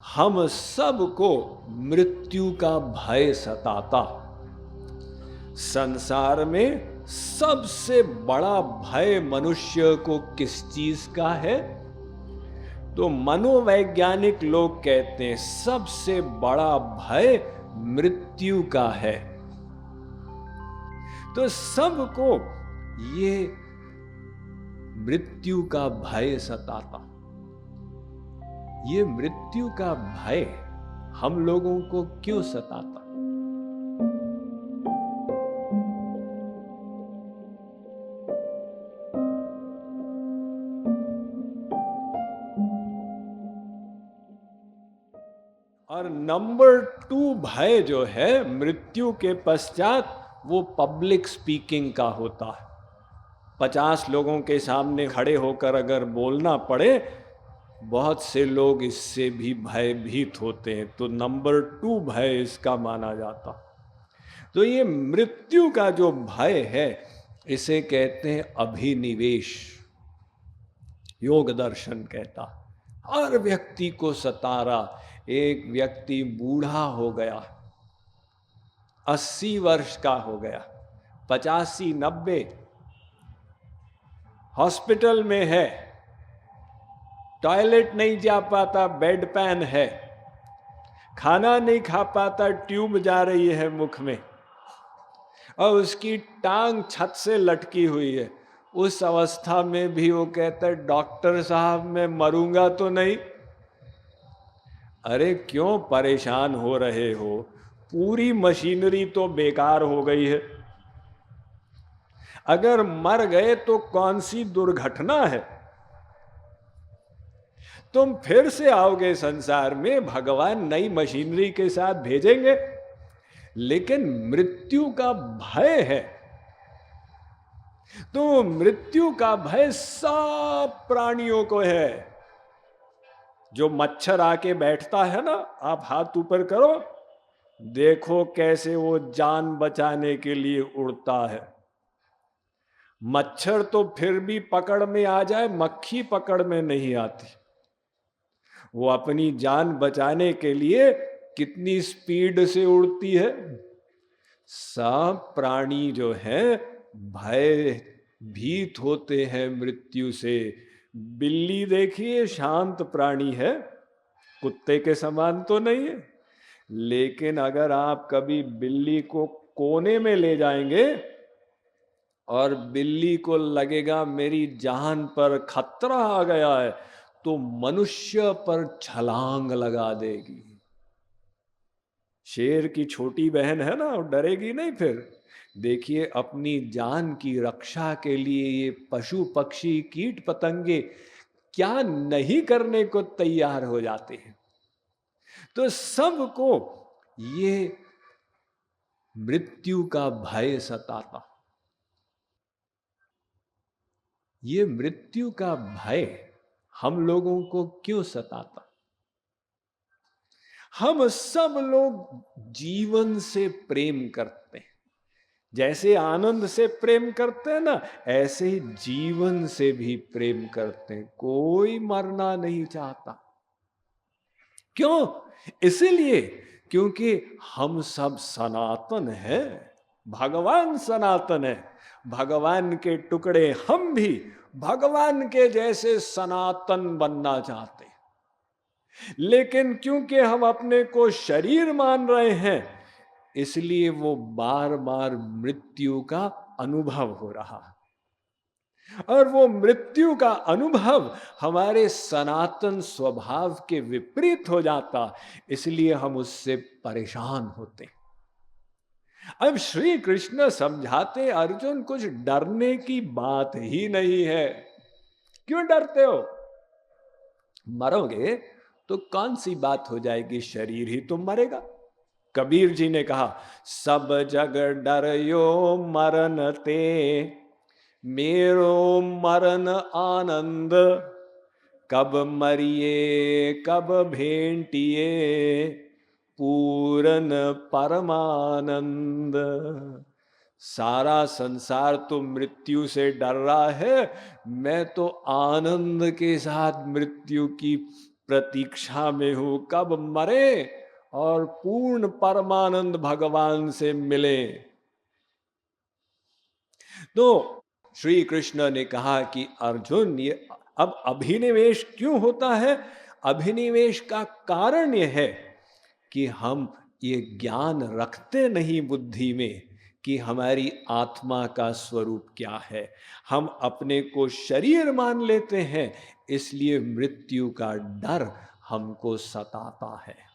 हम सबको मृत्यु का भय सताता। संसार में सबसे बड़ा भय मनुष्य को किस चीज का है? तो मनोवैज्ञानिक लोग कहते हैं सबसे बड़ा भय मृत्यु का है। तो सबको ये मृत्यु का भय सताता। ये मृत्यु का भय हम लोगों को क्यों सताता? और नंबर 2 भय जो है मृत्यु के पश्चात, वो पब्लिक स्पीकिंग का होता है। 50 लोगों के सामने खड़े होकर अगर बोलना पड़े, बहुत से लोग इससे भी भयभीत होते हैं। तो नंबर 2 भय इसका माना जाता। तो ये मृत्यु का जो भय है, इसे कहते हैं अभिनिवेश। योग दर्शन कहता हर व्यक्ति को सता रहा। एक व्यक्ति बूढ़ा हो गया, 80 वर्ष का हो गया, 85, 90, हॉस्पिटल में है, टॉयलेट नहीं जा पाता, बेड पैन है, खाना नहीं खा पाता, ट्यूब जा रही है मुख में, और उसकी टांग छत से लटकी हुई है। उस अवस्था में भी वो कहता है, डॉक्टर साहब मैं मरूंगा तो नहीं? अरे क्यों परेशान हो रहे हो? पूरी मशीनरी तो बेकार हो गई है। अगर मर गए तो कौन सी दुर्घटना है? तुम फिर से आओगे संसार में, भगवान नई मशीनरी के साथ भेजेंगे। लेकिन मृत्यु का भय है। तो मृत्यु का भय सब प्राणियों को है। जो मच्छर आके बैठता है ना, आप हाथ ऊपर करो, देखो कैसे वो जान बचाने के लिए उड़ता है। मच्छर तो फिर भी पकड़ में आ जाए, मक्खी पकड़ में नहीं आती। वो अपनी जान बचाने के लिए कितनी स्पीड से उड़ती है। सब प्राणी जो है भय भीत होते हैं मृत्यु से। बिल्ली देखिए शांत प्राणी है, कुत्ते के समान तो नहीं है। लेकिन अगर आप कभी बिल्ली को कोने में ले जाएंगे और बिल्ली को लगेगा मेरी जान पर खतरा आ गया है, तो मनुष्य पर छलांग लगा देगी। शेर की छोटी बहन है ना, वो डरेगी नहीं फिर। देखिए अपनी जान की रक्षा के लिए ये पशु पक्षी कीट पतंगे क्या नहीं करने को तैयार हो जाते हैं। तो सबको ये मृत्यु का भय सताता। ये मृत्यु का भय हम लोगों को क्यों सताता? हम सब लोग जीवन से प्रेम करते हैं। जैसे आनंद से प्रेम करते हैं ना, ऐसे ही जीवन से भी प्रेम करते हैं। कोई मरना नहीं चाहता। क्यों? इसीलिए क्योंकि हम सब सनातन हैं। भगवान सनातन है। भगवान के टुकड़े हम भी भगवान के जैसे सनातन बनना चाहते हैं। लेकिन क्योंकि हम अपने को शरीर मान रहे हैं, इसलिए वो बार बार मृत्यु का अनुभव हो रहा है। और वो मृत्यु का अनुभव हमारे सनातन स्वभाव के विपरीत हो जाता, इसलिए हम उससे परेशान होते। अब श्री कृष्ण समझाते, अर्जुन कुछ डरने की बात ही नहीं है। क्यों डरते हो? मरोगे तो कौन सी बात हो जाएगी, शरीर ही तो मरेगा। कबीर जी ने कहा, सब जग डरयो मरन ते, मेरो मरण आनंद, कब मरिए कब भेंटिए, पूरन परमानंद। सारा संसार तो मृत्यु से डर रहा है, मैं तो आनंद के साथ मृत्यु की प्रतीक्षा में हूं कब मरे और पूर्ण परमानंद भगवान से मिले। तो श्री कृष्ण ने कहा कि अर्जुन, ये अब अभिनिवेश क्यों होता है? अभिनिवेश का कारण यह है कि हम ये ज्ञान रखते नहीं बुद्धि में कि हमारी आत्मा का स्वरूप क्या है। हम अपने को शरीर मान लेते हैं, इसलिए मृत्यु का डर हमको सताता है।